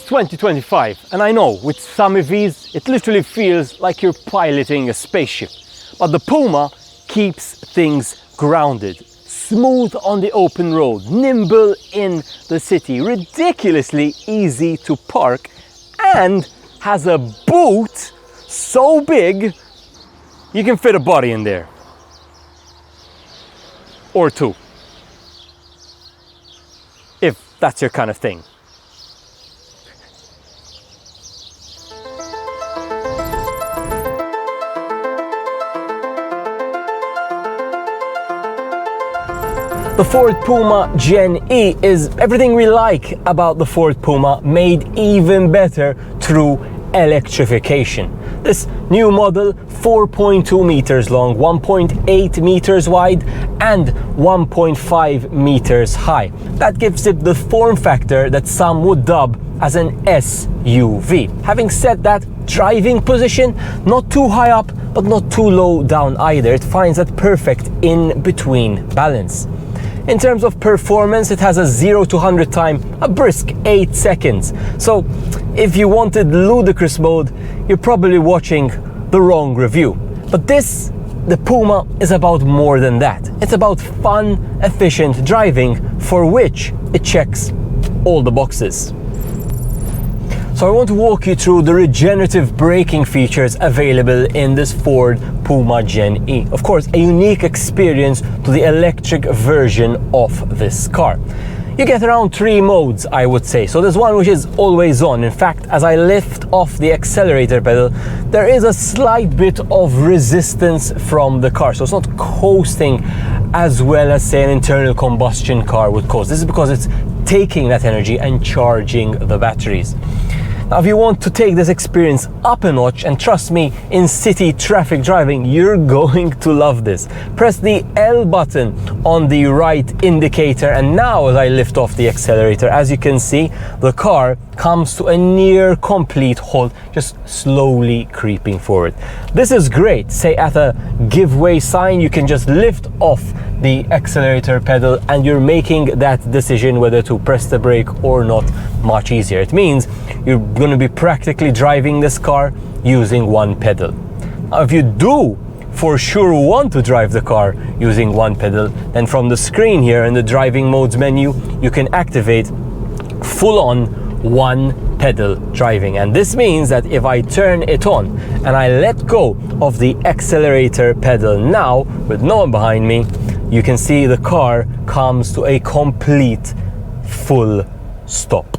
2025, and I know with some EVs it literally feels like you're piloting a spaceship, but the Puma keeps things grounded, smooth on the open road, nimble in the city, ridiculously easy to park, and has a boot so big you can fit a body in there. Or two. If that's your kind of thing. The Ford Puma Gen-E is everything we like about the Ford Puma, made even better through electrification. This new model, 4.2 meters long, 1.8 meters wide and 1.5 meters high. That gives it the form factor that some would dub as an SUV. Having said that, driving position, not too high up but not too low down either. It finds that perfect in between balance. In terms of performance, it has a 0 to 100 time a brisk 8 seconds. So if you wanted ludicrous mode, you're probably watching the wrong review. But the Puma, is about more than that. It's about fun, efficient driving, for which it checks all the boxes. So I want to walk you through the regenerative braking features available in this Ford Puma Gen-E. Of course, a unique experience to the electric version of this car. You get around 3 modes, I would say. So there's one which is always on. In fact, as I lift off the accelerator pedal, there is a slight bit of resistance from the car. So it's not coasting as well as, say, an internal combustion car would coast. This is because it's taking that energy and charging the batteries. Now, if you want to take this experience up a notch, and trust me, in city traffic driving, you're going to love this. Press the L button on the right indicator, and now as I lift off the accelerator, as you can see, the car comes to a near complete halt, just slowly creeping forward. This is great. Say at a give way sign, you can just lift off the accelerator pedal and you're making that decision whether to press the brake or not much easier. It means you're going to be practically driving this car using one pedal. Now, if you do for sure want to drive the car using one pedal, then from the screen here in the driving modes menu, you can activate full-on one pedal driving. And this means that if I turn it on and I let go of the accelerator pedal now, with no one behind me, you can see the car comes to a complete full stop.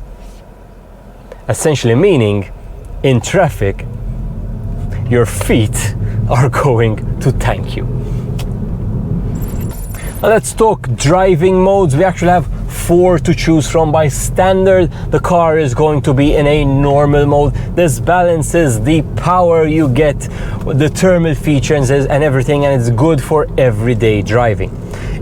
Essentially meaning, in traffic, your feet are going to thank you. Now let's talk driving modes. We actually have 4 to choose from. By standard, the car is going to be in a normal mode. This balances the power you get, the thermal features and everything, and it's good for everyday driving.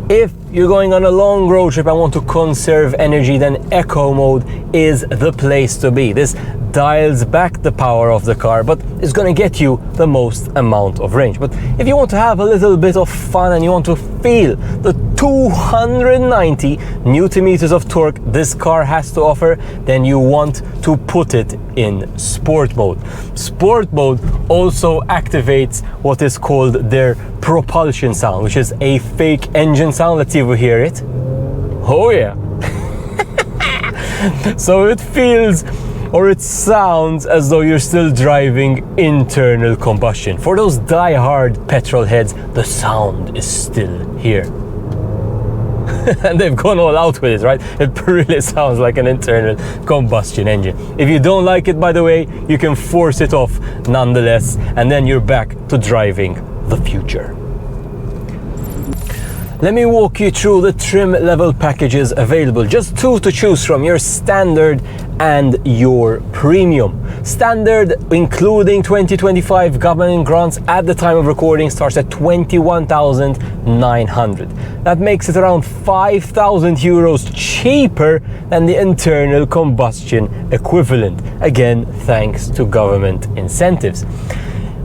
If you're going on a long road trip and want to conserve energy, then eco mode is the place to be. This dials back the power of the car, but it's going to get you the most amount of range. But if you want to have a little bit of fun and you want to feel the 290 Newton meters of torque this car has to offer, then you want to put it in sport mode. Sport mode also activates what is called their propulsion sound, which is a fake engine sound. Let's see if we hear it. Oh yeah. So it feels, or it sounds as though you're still driving internal combustion. For those die-hard petrol heads, the sound is still here. And they've gone all out with it, right? It really sounds like an internal combustion engine. If you don't like it, by the way, you can force it off nonetheless, and then you're back to driving the future. Let me walk you through the trim level packages available. Just 2 to choose from, your standard and your premium. Standard, including 2025 government grants at the time of recording, starts at 21,900. That makes it around 5,000 euros cheaper than the internal combustion equivalent. Again, thanks to government incentives.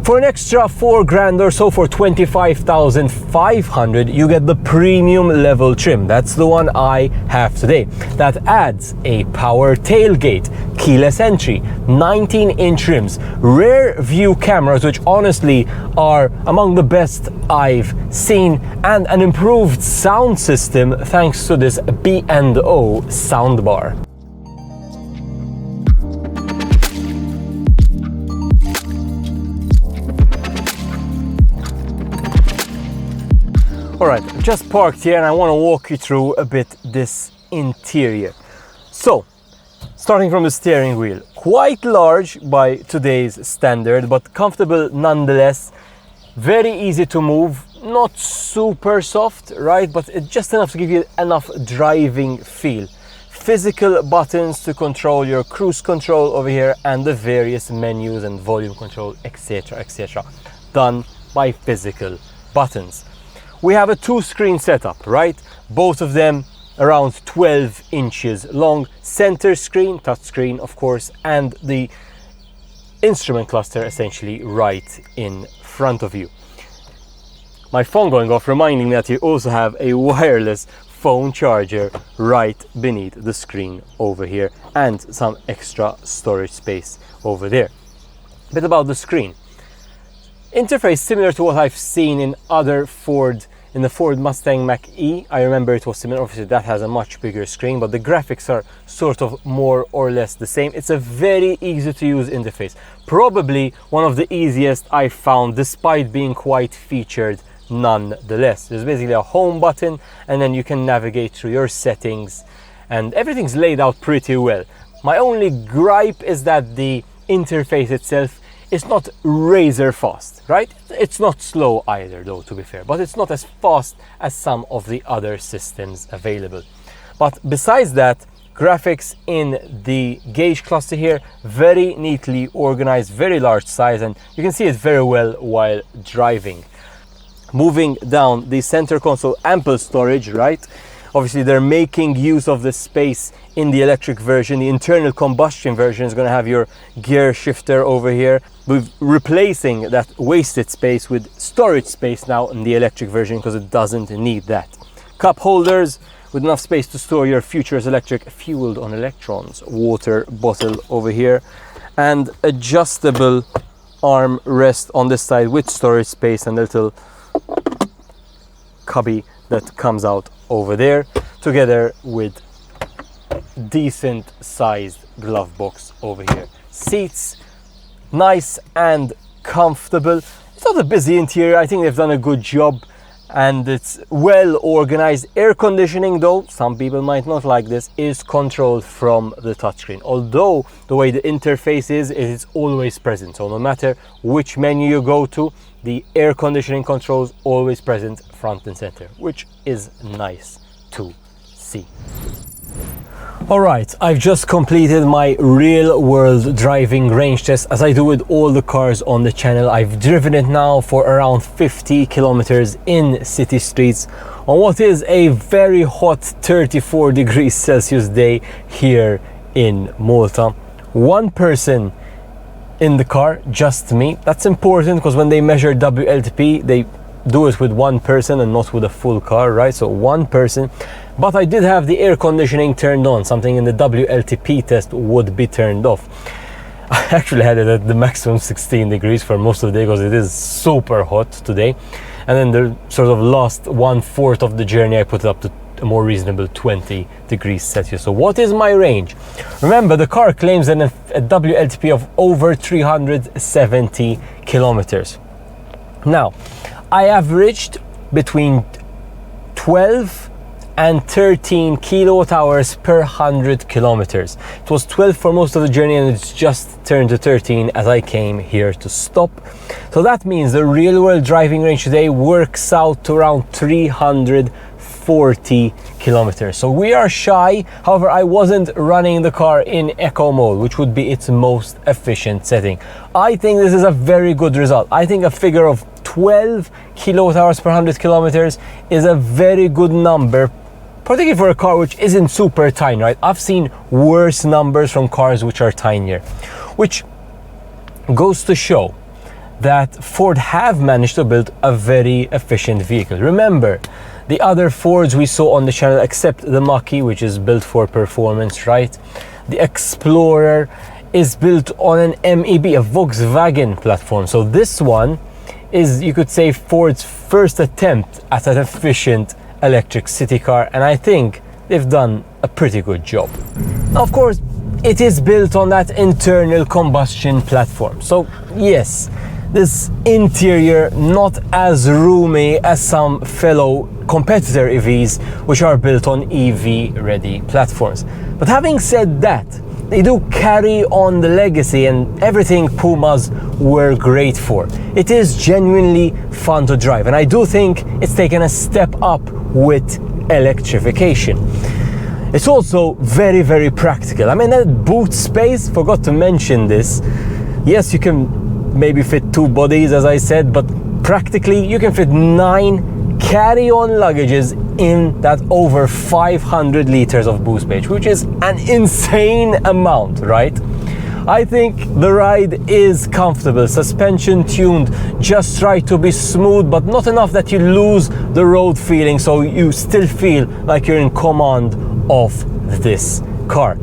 For an extra 4 grand or so, for 25,500, you get the premium level trim. That's the one I have today. That adds a power tailgate, keyless entry, 19-inch rims, rear view cameras, which honestly are among the best I've seen, and an improved sound system thanks to this B&O soundbar. Alright, I've just parked here and I want to walk you through a bit this interior. So, starting from the steering wheel, quite large by today's standard, but comfortable nonetheless. Very easy to move, not super soft, right? But it's just enough to give you enough driving feel. Physical buttons to control your cruise control over here and the various menus and volume control, etc, etc, done by physical buttons. We have a 2-screen setup, right? Both of them around 12 inches long. Center screen, touch screen of course, and the instrument cluster essentially right in front of you. My phone going off reminding me that you also have a wireless phone charger right beneath the screen over here, and some extra storage space over there. A bit about the screen. Interface similar to what I've seen in other in the Ford Mustang Mach-E. I remember it was similar. Obviously that has a much bigger screen, but the graphics are sort of more or less the same. It's a very easy to use interface. Probably one of the easiest I've found, despite being quite featured nonetheless. There's basically a home button and then you can navigate through your settings and everything's laid out pretty well. My only gripe is that the interface itself is not razor fast, right? It's not slow either though, to be fair, but it's not as fast as some of the other systems available. But besides that, graphics in the gauge cluster here, very neatly organized, very large size, and you can see it very well while driving. Moving down the center console, ample storage, right? Obviously they're making use of the space in the electric version. The internal combustion version is going to have your gear shifter over here. We're replacing that wasted space with storage space now in the electric version because it doesn't need that. Cup holders with enough space to store your Future's electric fueled on electrons water bottle over here, and adjustable arm rest on this side with storage space and a little cubby that comes out over there, together with decent sized glove box over here. Seats, nice and comfortable. It's not a busy interior. I think they've done a good job and it's well organized. Air conditioning though, some people might not like this, is controlled from the touchscreen. Although the way the interface is, it is always present. So no matter which menu you go to, the air conditioning controls always present front and center, which is nice to see. Alright, I've just completed my real world driving range test, as I do with all the cars on the channel. I've driven it now for around 50 kilometers in city streets on what is a very hot 34 degrees Celsius day here in Malta. One person in the car, just me. That's important because when they measure WLTP, they do it with one person and not with a full car, right? So one person. But I did have the air conditioning turned on, something in the WLTP test would be turned off. I actually had it at the maximum 16 degrees for most of the day because it is super hot today. And then the sort of last 1/4 of the journey I put it up to a more reasonable 20 degrees Celsius. So what is my range? Remember, the car claims a WLTP of over 370 kilometers. Now, I averaged between 12 and 13 kilowatt hours per 100 kilometers. It was 12 for most of the journey and it's just turned to 13 as I came here to stop. So that means the real world driving range today works out to around 340 kilometers. So we are shy. However, I wasn't running the car in eco mode, which would be its most efficient setting. I think this is a very good result. I think a figure of 12 kilowatt hours per 100 kilometers is a very good number, particularly for a car which isn't super tiny, right? I've seen worse numbers from cars which are tinier, which goes to show that Ford have managed to build a very efficient vehicle. Remember, the other Fords we saw on the channel, except the Mach-E, which is built for performance, right? The Explorer is built on an MEB, a Volkswagen platform. So this one is, you could say, Ford's first attempt at an efficient electric city car, and I think they've done a pretty good job. Now, of course, it is built on that internal combustion platform. So yes, this interior not as roomy as some fellow competitor EVs which are built on EV-ready platforms. But having said that, they do carry on the legacy and everything Pumas were great for. It is genuinely fun to drive, and I do think it's taken a step up with electrification. It's also very, very practical. I mean, that boot space, forgot to mention this. Yes, you can maybe fit 2 bodies, as I said, but practically you can fit 9 carry-on luggages in that over 500 liters of boot space, which is an insane amount, right? I think the ride is comfortable, suspension tuned just right to be smooth, but not enough that you lose the road feeling, so you still feel like you're in command of this car.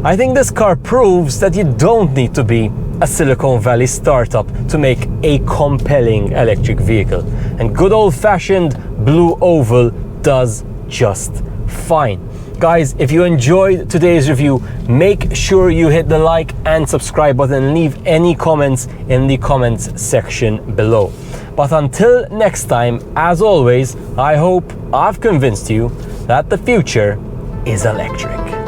I think this car proves that you don't need to be a Silicon Valley startup to make a compelling electric vehicle. And good old-fashioned blue oval does just fine. Guys, if you enjoyed today's review, make sure you hit the like and subscribe button and leave any comments in the comments section below. But until next time, as always, I hope I've convinced you that the future is electric.